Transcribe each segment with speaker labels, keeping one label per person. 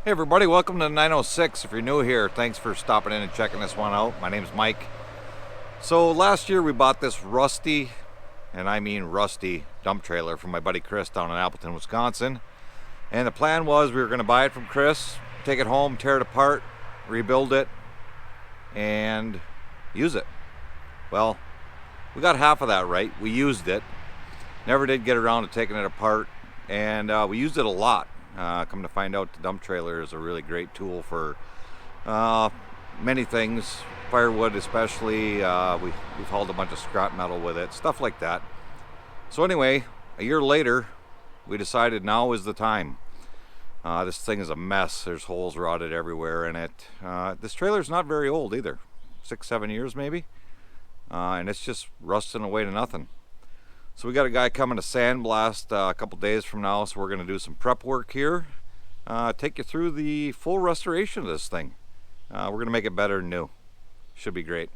Speaker 1: Hey everybody, welcome to the 906. If you're new here, thanks for stopping in and checking this one out. My name's Mike. So last year we bought this rusty, and I mean rusty, dump trailer from my buddy Chris down in Appleton, Wisconsin. And the plan was we were going to buy it from Chris, take it home, tear it apart, rebuild it, and use it. Well, we got half of that right. We used it. Never did get around to taking it apart, and we used it a lot. Come to find out, the dump trailer is a really great tool for many things, firewood especially. We've hauled a bunch of scrap metal with it, stuff like that. So anyway, a year later, we decided now is the time. This thing is a mess. There's holes rotted everywhere in it. This trailer's not very old either, 6-7 years maybe, and it's just rusting away to nothing. So we got a guy coming to sandblast a couple days from now, so we're going to do some prep work here. Take you through the full restoration of this thing. We're going to make it better than new. Should be great.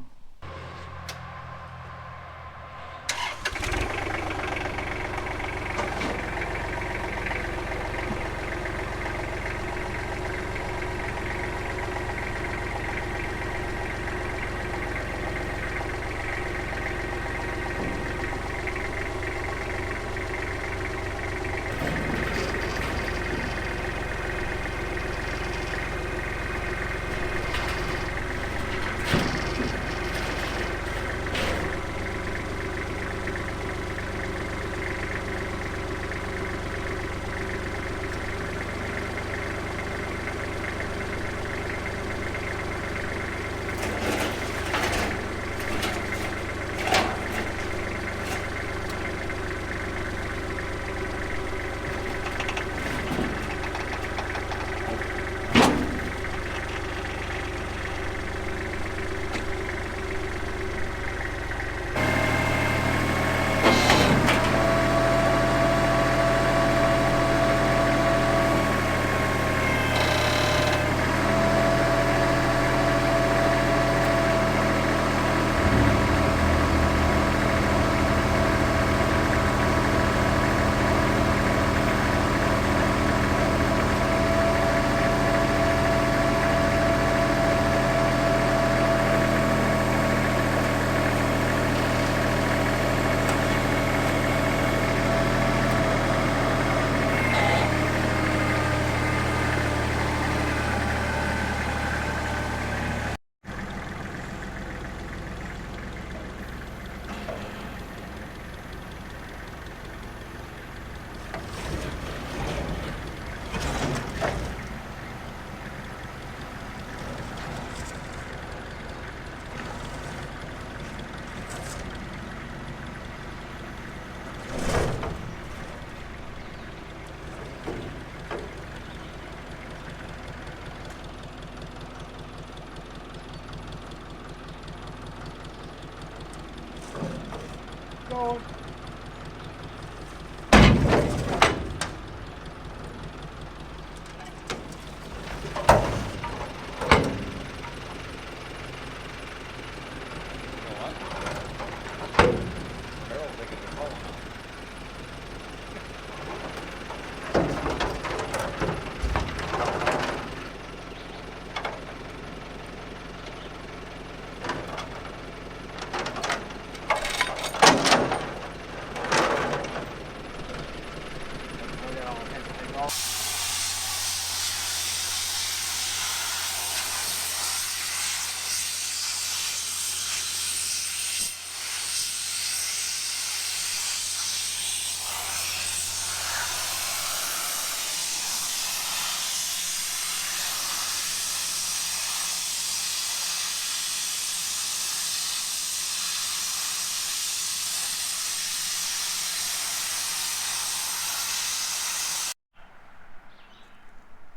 Speaker 1: Go.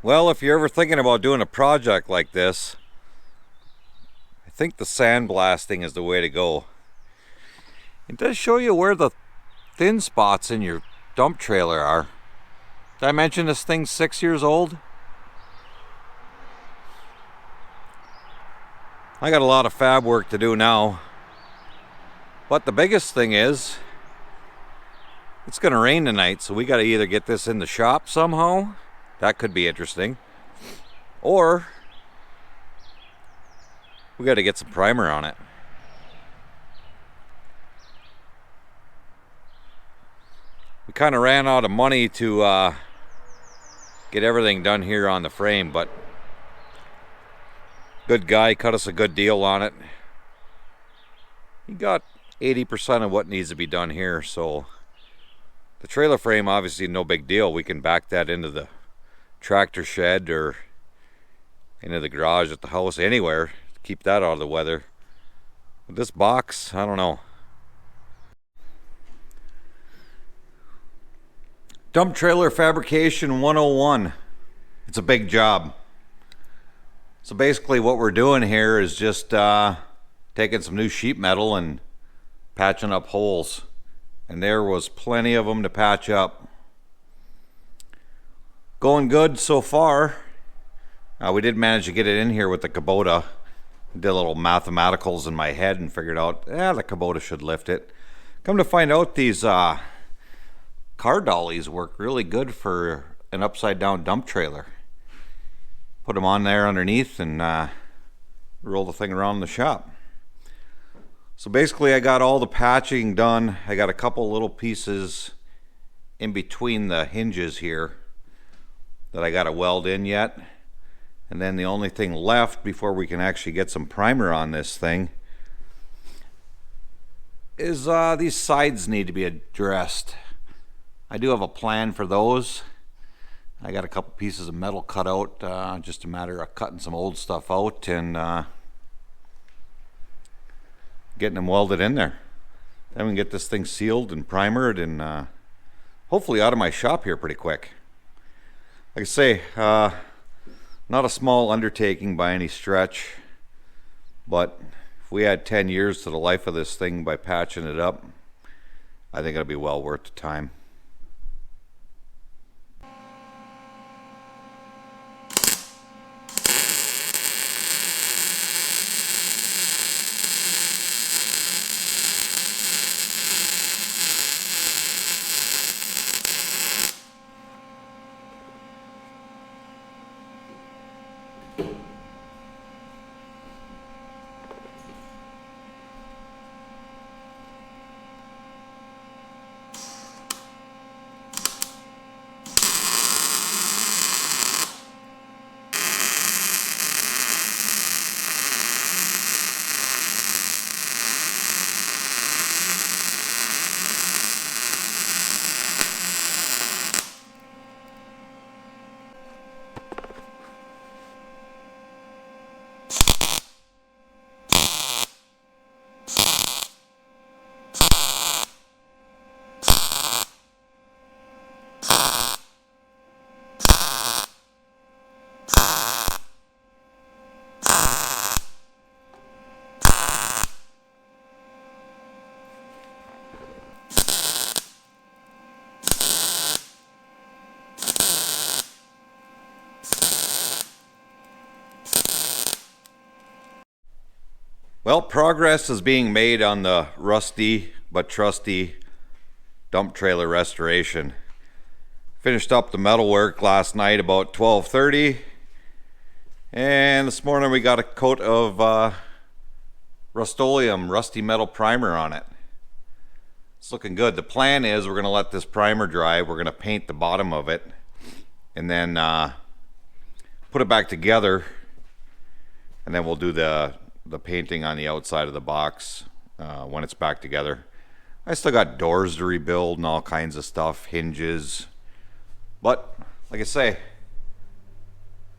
Speaker 1: Well, if you're ever thinking about doing a project like this, I think the sandblasting is the way to go. It does show you where the thin spots in your dump trailer are. Did I mention this thing's 6 years old? I got a lot of fab work to do now. But the biggest thing is, it's gonna rain tonight, so we gotta either get this in the shop somehow. That could be interesting. or we got to get some primer on it. We kind of ran out of money to get everything done here on the frame, but good guy cut us a good deal on it. He got 80% of what needs to be done here, so the trailer frame, obviously no big deal. We can back that into the tractor shed or into the garage at the house, anywhere, to keep that out of the weather. But this box, I don't know. Dump trailer fabrication 101. It's a big job. So basically what we're doing here is just taking some new sheet metal and patching up holes. And there was plenty of them to patch up. Going good so far. We did manage to get it in here with the Kubota. Did a little mathematicals in my head and figured out, the Kubota should lift it. Come to find out, these car dollies work really good for an upside down dump trailer. Put them on there underneath and roll the thing around the shop. So basically I got all the patching done. I got a couple little pieces in between the hinges here that I got to weld in yet. And then the only thing left before we can actually get some primer on this thing is these sides need to be addressed. I do have a plan for those. I got a couple pieces of metal cut out, just a matter of cutting some old stuff out and getting them welded in there. Then we can get this thing sealed and primered and hopefully out of my shop here pretty quick. Like I say, not a small undertaking by any stretch, but if we add 10 years to the life of this thing by patching it up, I think it'll be well worth the time. Well, progress is being made on the rusty but trusty dump trailer restoration. Finished up the metal work last night about 12:30, and this morning we got a coat of Rust-Oleum rusty metal primer on it. It's looking good. The plan is we're going to let this primer dry. We're going to paint the bottom of it and then put it back together, and then we'll do the painting on the outside of the box when it's back together. I still got doors to rebuild and all kinds of stuff, hinges, but like I say,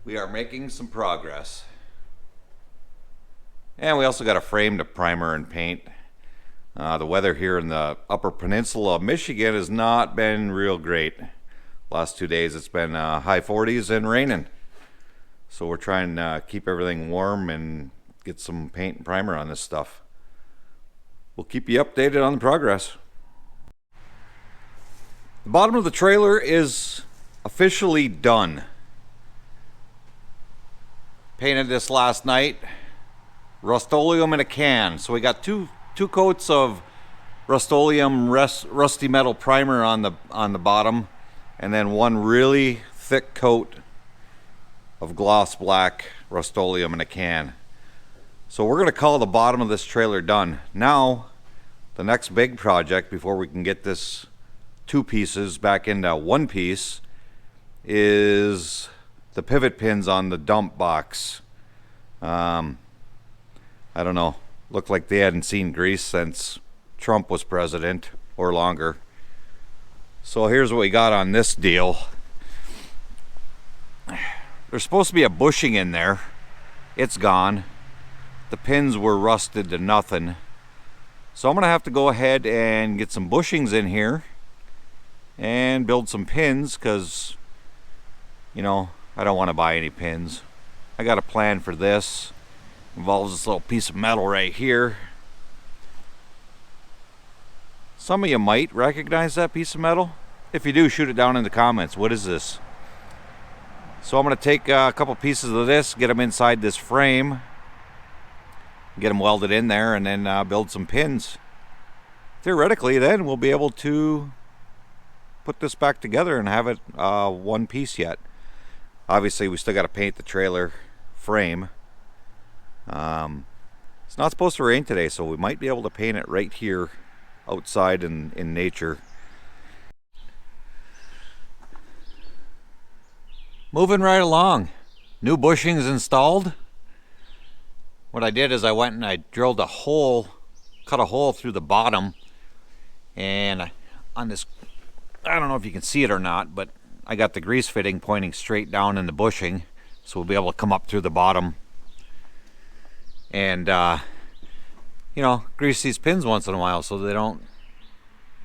Speaker 1: we are making some progress. And we also got a frame to primer and paint. The weather here in the Upper Peninsula of Michigan has not been real great. Last 2 days it's been high 40s and raining, so we're trying to keep everything warm and get some paint and primer on this stuff. We'll keep you updated on the progress. The bottom of the trailer is officially done. Painted this last night. Rust-Oleum in a can. So we got two coats of Rust-Oleum rusty metal primer on the bottom, and then one really thick coat of gloss black Rust-Oleum in a can. So we're going to call the bottom of this trailer done. Now, the next big project before we can get this two pieces back into one piece is the pivot pins on the dump box. I don't know. Looked like they hadn't seen grease since Trump was president or longer. So here's what we got on this deal. There's supposed to be a bushing in there. It's gone. The pins were rusted to nothing. So I'm going to have to go ahead and get some bushings in here and build some pins because, you know, I don't want to buy any pins. I got a plan for this. Involves this little piece of metal right here. Some of you might recognize that piece of metal. If you do, shoot it down in the comments. What is this? So I'm going to take a couple pieces of this, get them inside this frame, get them welded in there, and then build some pins. Theoretically, then we'll be able to put this back together and have it one piece yet. Obviously, we still got to paint the trailer frame. It's not supposed to rain today, so we might be able to paint it right here outside in nature. Moving right along. New bushings installed. What I did is I went and I drilled a hole, cut a hole through the bottom, and on this, I don't know if you can see it or not, but I got the grease fitting pointing straight down in the bushing, so we'll be able to come up through the bottom and you know, grease these pins once in a while so they don't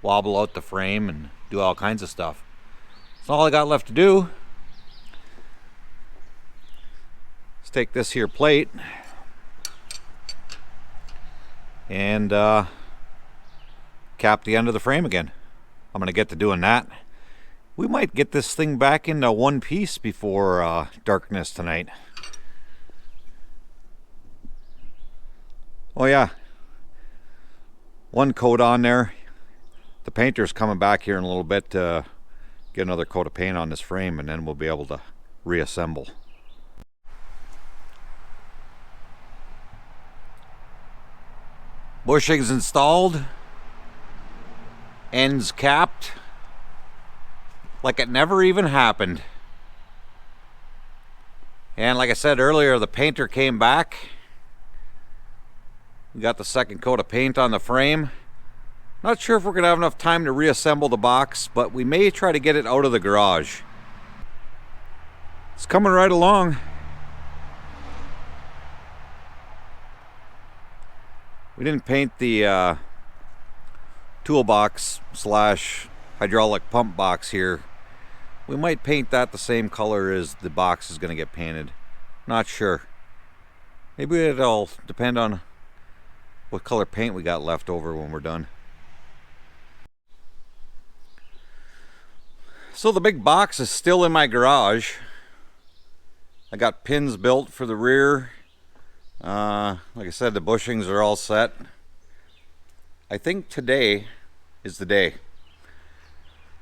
Speaker 1: wobble out the frame and do all kinds of stuff. That's all I got left to do. Let's take this here plate and cap the end of the frame again. I'm gonna get to doing that. We might get this thing back into one piece before darkness tonight. Oh yeah, one coat on there. The painter's coming back here in a little bit to get another coat of paint on this frame, and then we'll be able to reassemble. Bushings installed, ends capped, like it never even happened. And like I said earlier, the painter came back. We got the second coat of paint on the frame. Not sure if we're gonna have enough time to reassemble the box, but we may try to get it out of the garage. It's coming right along. We didn't paint the toolbox slash hydraulic pump box here. We might paint that the same color as the box is going to get painted. Not sure. Maybe it'll depend on what color paint we got left over when we're done. So the big box is still in my garage. I got pins built for the rear. Like I said, the bushings are all set. I think today is the day.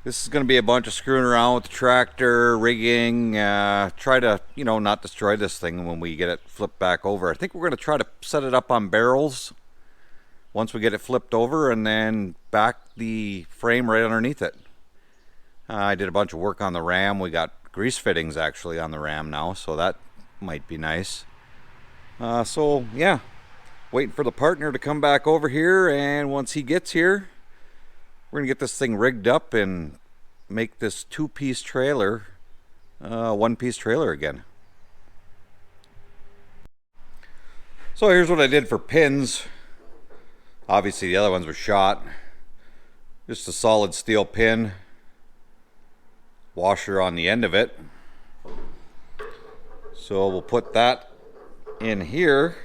Speaker 1: This is going to be a bunch of screwing around with the tractor, rigging, try to, you know, not destroy this thing when we get it flipped back over. I think we're going to try to set it up on barrels once we get it flipped over, and then back the frame right underneath it. I did a bunch of work on the ram. We got grease fittings actually on the ram now, so that might be nice. So yeah, waiting for the partner to come back over here, and once he gets here, we're gonna get this thing rigged up and make this two-piece trailer one-piece trailer again. So here's what I did for pins. Obviously the other ones were shot. Just a solid steel pin, washer on the end of it. So we'll put that in here.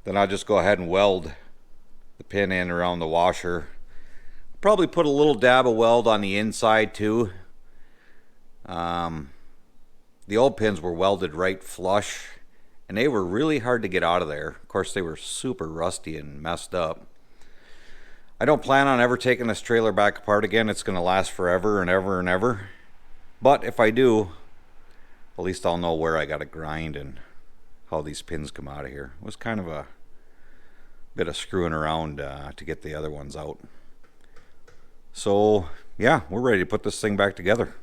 Speaker 1: Then I'll just go ahead and weld the pin in around the washer. Probably put a little dab of weld on the inside too. The old pins were welded right flush, and they were really hard to get out of there. Of course, they were super rusty and messed up. I don't plan on ever taking this trailer back apart again. It's going to last forever and ever and ever. But if I do, At least I'll know where I got to grind and how these pins come out of here. It was kind of a bit of screwing around to get the other ones out. So yeah, we're ready to put this thing back together.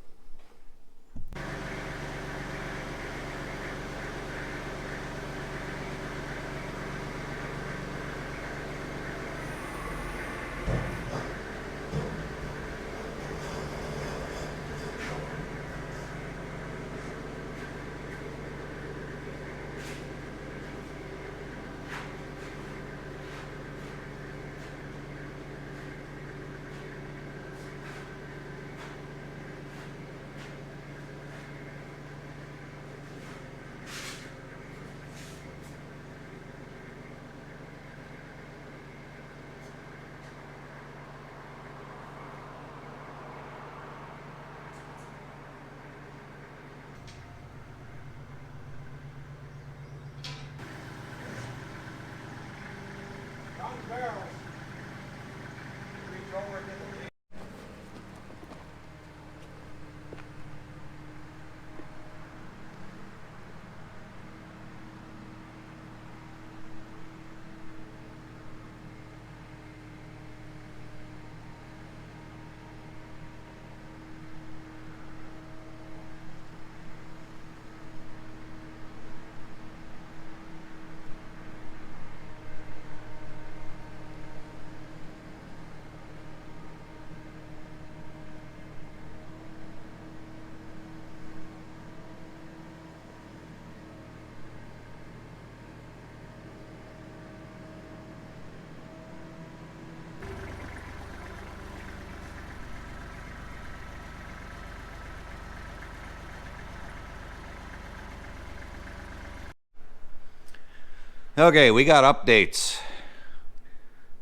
Speaker 1: Okay, we got updates.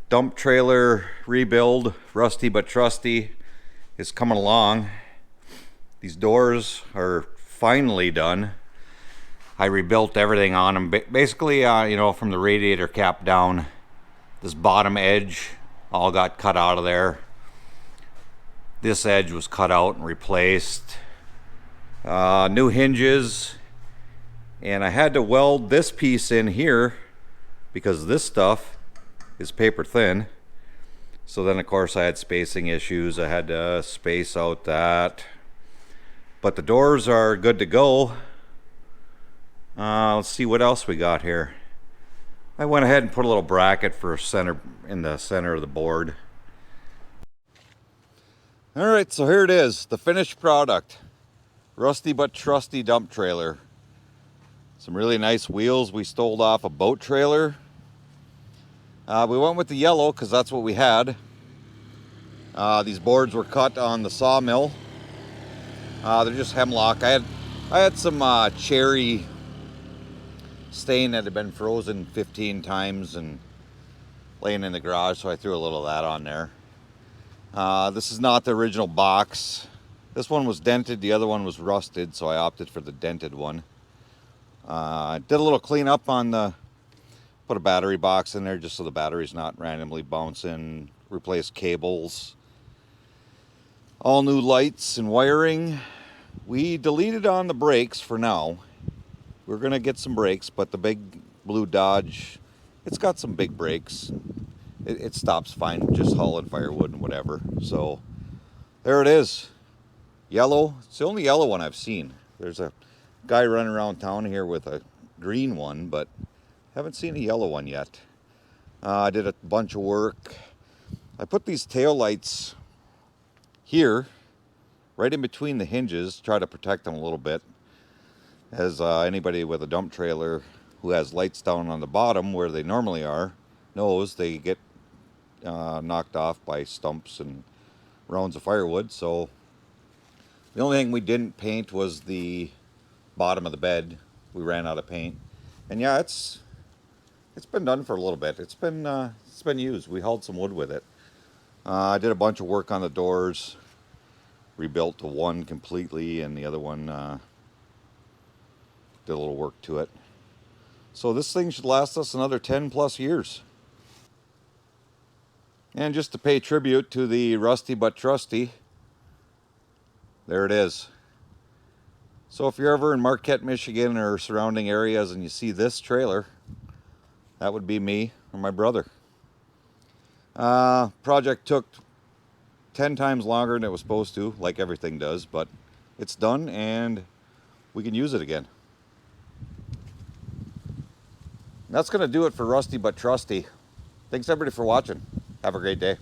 Speaker 1: Dump trailer rebuild, rusty but trusty, is coming along. These doors are finally done. I rebuilt everything on them. Basically, you know, from the radiator cap down, this bottom edge all got cut out of there. This edge was cut out and replaced. New hinges. And I had to weld this piece in here because this stuff is paper thin. So then of course I had spacing issues. I had to space out that. But the doors are good to go. Let's see what else we got here. I went ahead and put a little bracket for center in the center of the board. Alright, so here it is, the finished product. Rusty but trusty dump trailer. Some really nice wheels we stole off a boat trailer. We went with the yellow because that's what we had. These boards were cut on the sawmill. They're just hemlock. I had some cherry stain that had been frozen 15 times and laying in the garage, so I threw a little of that on there. This is not the original box. This one was dented, the other one was rusted, so I opted for the dented one. Did a little cleanup on the, put a battery box in there just so the battery's not randomly bouncing, replaced cables, all new lights and wiring. We deleted on the brakes for now. We're gonna get some brakes, but the big blue Dodge, it's got some big brakes. It stops fine just hauling firewood and whatever. So there it is, yellow. It's the only yellow one I've seen. There's a guy running around town here with a green one, but haven't seen a yellow one yet. I did a bunch of work. I put these tail lights here, right in between the hinges, try to protect them a little bit. As anybody with a dump trailer who has lights down on the bottom where they normally are knows, they get knocked off by stumps and rounds of firewood. So the only thing we didn't paint was the bottom of the bed. We ran out of paint, and yeah, it's been done for a little bit. It's been used. We hauled some wood with it. I did a bunch of work on the doors, rebuilt the one completely, and the other one did a little work to it. So this thing should last us another 10 plus years. And just to pay tribute to the rusty but trusty, there it is. So if you're ever in Marquette, Michigan or surrounding areas and you see this trailer, that would be me or my brother. Project took 10 times longer than it was supposed to, like everything does, but it's done and we can use it again. That's going to do it for Rusty But Trusty. Thanks everybody for watching. Have a great day.